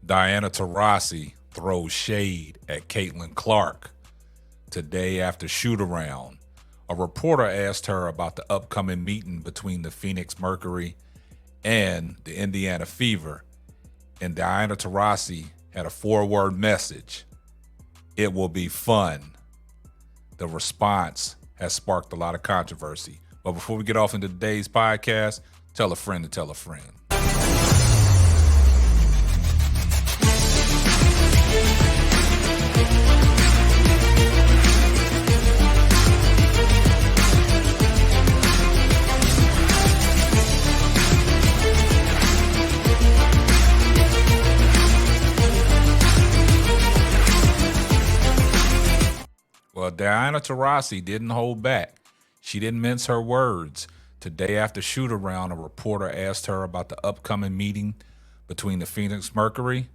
Diana Taurasi throws shade at Caitlin Clark. Today after shoot-around, a reporter asked her about the upcoming meeting between the Phoenix Mercury and the Indiana Fever, and Diana Taurasi had a 4-word message. It will be fun. The response has sparked a lot of controversy. But before we get off into today's podcast, tell a friend to tell a friend. Well, Diana Taurasi didn't hold back. She didn't mince her words. Today after shoot-around, a reporter asked her about the upcoming meeting between the Phoenix Mercury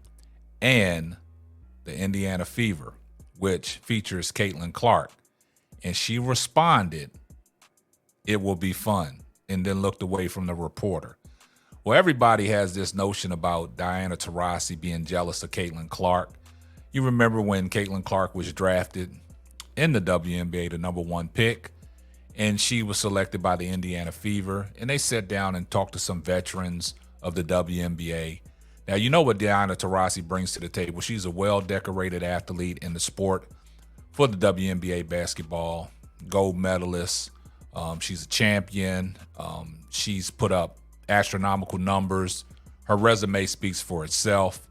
and the Indiana Fever, which features Caitlin Clark. And she responded, "It will be fun," and then looked away from the reporter. Well, everybody has this notion about Diana Taurasi being jealous of Caitlin Clark. You remember when Caitlin Clark was drafted in the WNBA, the number 1 pick, and she was selected by the Indiana Fever, and they sat down and talked to some veterans of the WNBA. Now, you know what Diana Taurasi brings to the table. She's a well-decorated athlete in the sport for the WNBA basketball, gold medalist. She's a champion. She's put up astronomical numbers. Her resume speaks for itself.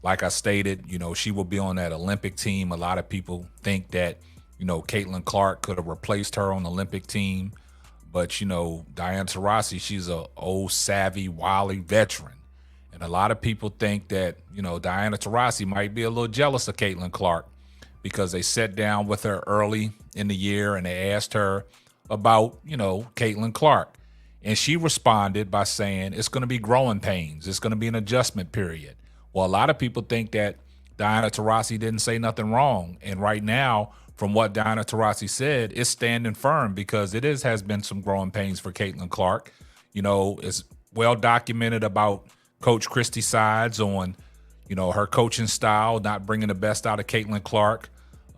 Like I stated, she will be on that Olympic team. A lot of people think that Caitlin Clark could have replaced her on the Olympic team. But, Diana Taurasi, she's a old, savvy, wily veteran. And a lot of people think that, Diana Taurasi might be a little jealous of Caitlin Clark because they sat down with her early in the year and they asked her about, Caitlin Clark. And she responded by saying it's going to be growing pains. It's going to be an adjustment period. Well, a lot of people think that Diana Taurasi didn't say nothing wrong. And right now, from what Diana Taurasi said, it's standing firm because has been some growing pains for Caitlin Clark. It's well documented about Coach Christie sides on, her coaching style, not bringing the best out of Caitlin Clark.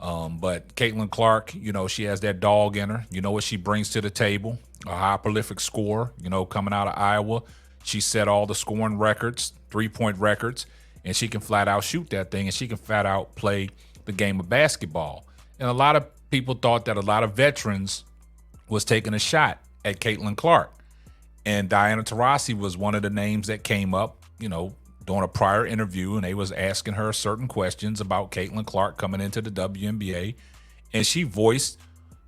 But Caitlin Clark, she has that dog in her. You know what she brings to the table, a high prolific scorer, coming out of Iowa. She set all the scoring records, 3-point records, and she can flat out shoot that thing, and she can flat out play the game of basketball. And a lot of people thought that a lot of veterans was taking a shot at Caitlin Clark. And Diana Taurasi was one of the names that came up, during a prior interview, and they was asking her certain questions about Caitlin Clark coming into the WNBA. And she voiced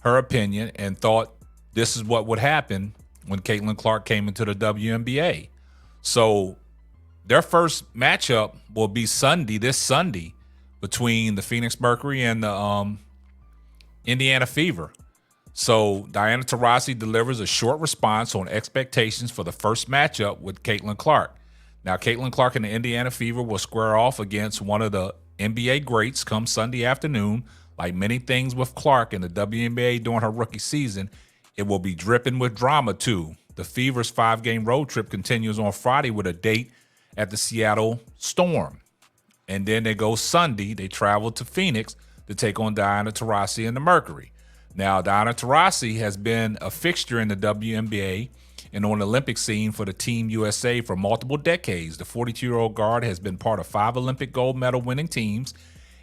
her opinion and thought this is what would happen when Caitlin Clark came into the WNBA. So their first matchup will be this Sunday, between the Phoenix Mercury and the Indiana Fever. So Diana Taurasi delivers a short response on expectations for the first matchup with Caitlin Clark. Now, Caitlin Clark and the Indiana Fever will square off against one of the NBA greats come Sunday afternoon. Like many things with Clark in the WNBA during her rookie season, it will be dripping with drama too. The Fever's 5-game road trip continues on Friday with a date at the Seattle Storm. And then they go Sunday, they travel to Phoenix to take on Diana Taurasi and the Mercury. Now, Diana Taurasi has been a fixture in the WNBA and on the Olympic scene for the Team USA for multiple decades. The 42-year-old guard has been part of 5 Olympic gold medal winning teams,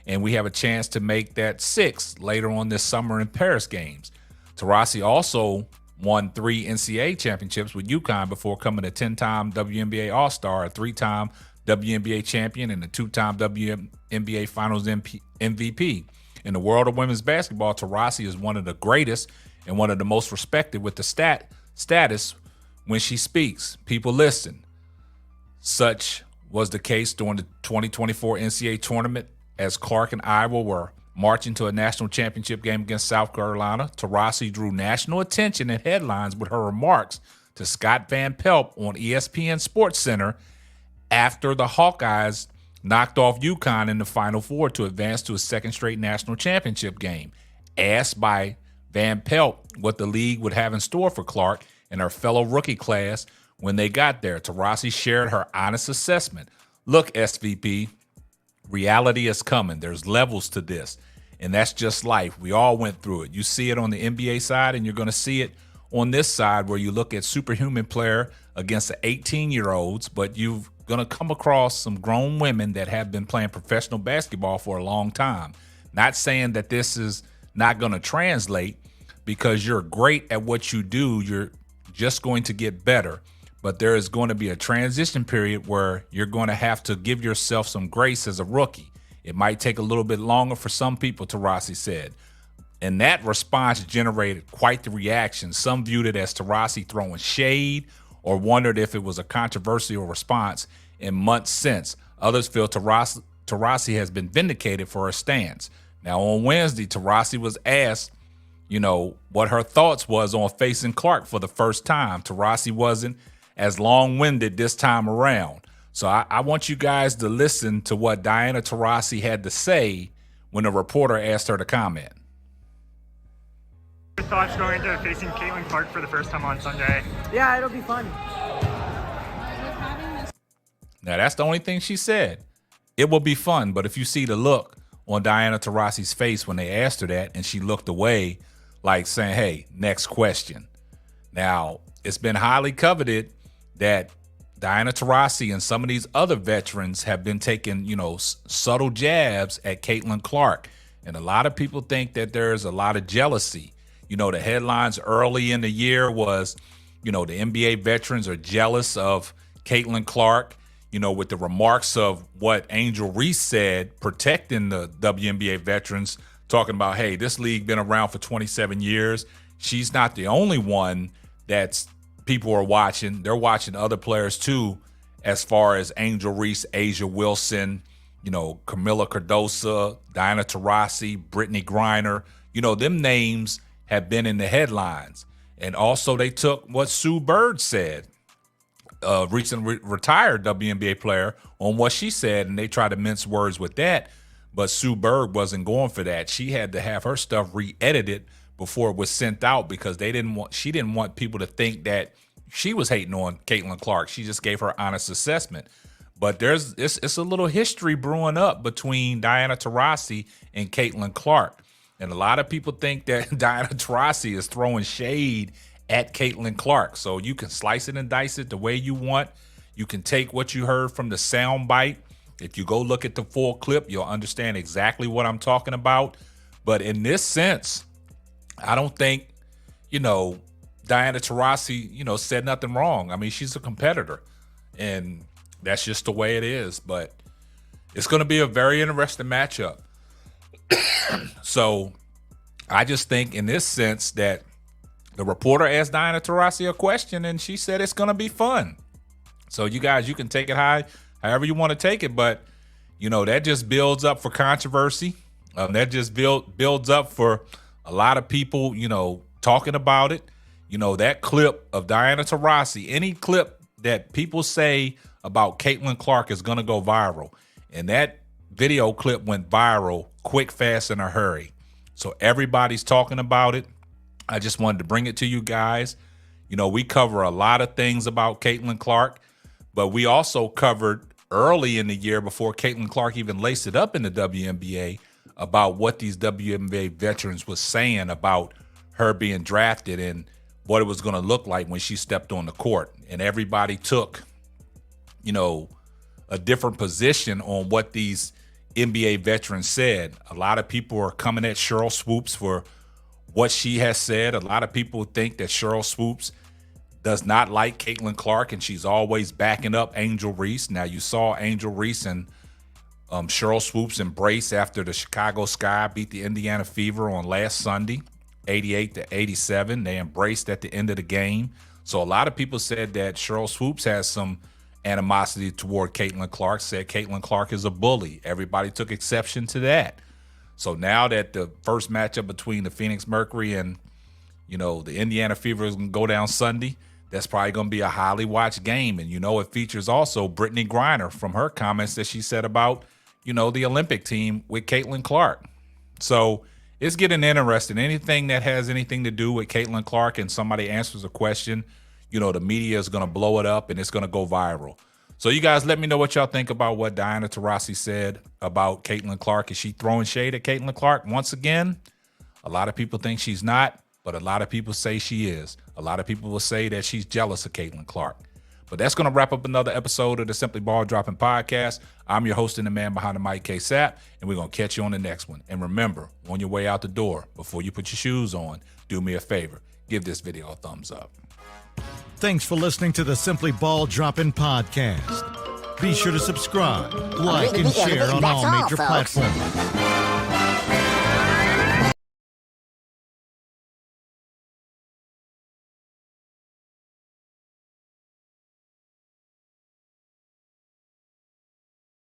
and we have a chance to make that 6th later on this summer in Paris Games. Taurasi also won 3 NCAA championships with UConn before coming a 10-time WNBA All-Star, a 3-time WNBA champion, and a 2-time WNBA Finals MVP. In the world of women's basketball, Taurasi is one of the greatest and one of the most respected with the status when she speaks. People listen. Such was the case during the 2024 NCAA tournament as Clark and Iowa were marching to a national championship game against South Carolina. Taurasi drew national attention and headlines with her remarks to Scott Van Pelt on ESPN SportsCenter after the Hawkeyes knocked off UConn in the Final Four to advance to a second straight national championship game. Asked by Van Pelt what the league would have in store for Clark and her fellow rookie class when they got there, Taurasi shared her honest assessment. Look, SVP, Reality is coming. There's levels to this. And that's just life. We all went through it. You see it on the NBA side, and you're going to see it on this side where you look at superhuman player against the 18-year-olds, but you're going to come across some grown women that have been playing professional basketball for a long time. Not saying that this is not going to translate, because you're great at what you do. You're just going to get better. But there is going to be a transition period where you're going to have to give yourself some grace as a rookie. It might take a little bit longer for some people, Taurasi said. And that response generated quite the reaction. Some viewed it as Taurasi throwing shade or wondered if it was a controversial response in months since. Others feel Taurasi has been vindicated for her stance. Now, on Wednesday, Taurasi was asked, what her thoughts was on facing Clark for the first time. Taurasi wasn't as long-winded this time around. So I want you guys to listen to what Diana Taurasi had to say when a reporter asked her to comment. Your thoughts going into facing Caitlin Clark for the first time on Sunday? Yeah, it'll be fun. Now, that's the only thing she said. It will be fun, but if you see the look on Diana Taurasi's face when they asked her that, and she looked away like saying, hey, next question. Now, it's been highly coveted that Diana Taurasi and some of these other veterans have been taking, subtle jabs at Caitlin Clark. And a lot of people think that there's a lot of jealousy. The headlines early in the year was, the NBA veterans are jealous of Caitlin Clark, with the remarks of what Angel Reese said, protecting the WNBA veterans, talking about, hey, this league been around for 27 years. She's not the only one that's people are watching. They're watching other players too, as far as Angel Reese, Asia Wilson, Camila Cardosa, Diana Taurasi, Brittany Griner. Them names have been in the headlines. And also they took what Sue Bird said, recently retired WNBA player, on what she said, and they tried to mince words with that. But Sue Bird wasn't going for that. She had to have her stuff re-edited before it was sent out, because she didn't want people to think that she was hating on Caitlin Clark. She just gave her honest assessment. But it's a little history brewing up between Diana Taurasi and Caitlin Clark. And a lot of people think that Diana Taurasi is throwing shade at Caitlin Clark. So you can slice it and dice it the way you want. You can take what you heard from the sound bite. If you go look at the full clip, you'll understand exactly what I'm talking about. But in this sense, I don't think, Diana Taurasi, said nothing wrong. I mean, she's a competitor, and that's just the way it is. But it's going to be a very interesting matchup. So I just think in this sense that the reporter asked Diana Taurasi a question, and she said it's going to be fun. So you guys, you can take it however you want to take it. But, that just builds up for controversy. That just builds up for a lot of people, talking about it. That clip of Diana Taurasi, any clip that people say about Caitlin Clark is going to go viral. And that video clip went viral quick, fast, in a hurry. So everybody's talking about it. I just wanted to bring it to you guys. We cover a lot of things about Caitlin Clark, but we also covered early in the year, before Caitlin Clark even laced it up in the WNBA, about what these WNBA veterans was saying about her being drafted and what it was going to look like when she stepped on the court. And everybody took, a different position on what these NBA veterans said. A lot of people are coming at Sheryl Swoopes for what she has said. A lot of people think that Sheryl Swoopes does not like Caitlin Clark, and she's always backing up Angel Reese. Now, you saw Angel Reese and Sheryl Swoopes embrace after the Chicago Sky beat the Indiana Fever on last Sunday, 88-87. They embraced at the end of the game. So a lot of people said that Sheryl Swoopes has some animosity toward Caitlin Clark, said Caitlin Clark is a bully. Everybody took exception to that. So now that the first matchup between the Phoenix Mercury and, the Indiana Fever is going to go down Sunday, that's probably going to be a highly watched game. And, it features also Brittany Griner from her comments that she said about, the Olympic team with Caitlin Clark. So it's getting interesting. Anything that has anything to do with Caitlin Clark and somebody answers a question, the media is going to blow it up and it's going to go viral. So you guys let me know what y'all think about what Diana Taurasi said about Caitlin Clark. Is she throwing shade at Caitlin Clark once again? A lot of people think she's not, but a lot of people say she is. A lot of people will say that she's jealous of Caitlin Clark. But that's going to wrap up another episode of the Simply Ball Dropping Podcast. I'm your host and the man behind the mic, K-Sap, and we're going to catch you on the next one. And remember, on your way out the door, before you put your shoes on, do me a favor. Give this video a thumbs up. Thanks for listening to the Simply Ball Dropping Podcast. Be sure to subscribe, like, and share on all major platforms.